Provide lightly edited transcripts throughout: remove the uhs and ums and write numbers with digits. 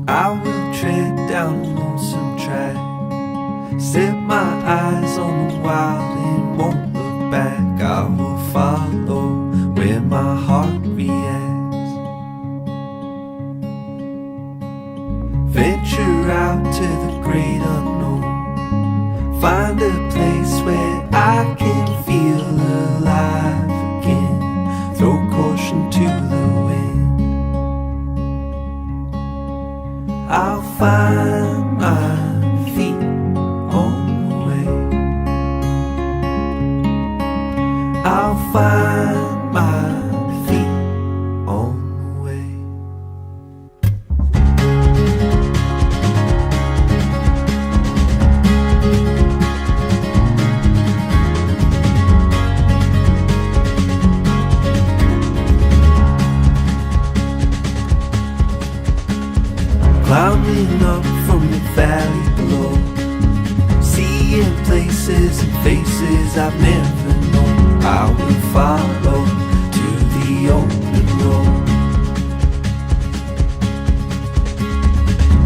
I will tread down a lonesome track, set my eyes on the wild and won't look back. I will follow where my heart reacts, venture out to the great unknown, find a place where I can feel alive again, throw caution to the wind. I'll find my feet on the way, I'll find my feet on the way. Climbing up from the valley below, seeing places and faces I've never known. I will follow to the open road,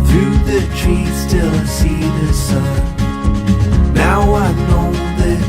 through the trees till I see the sun. Now I know that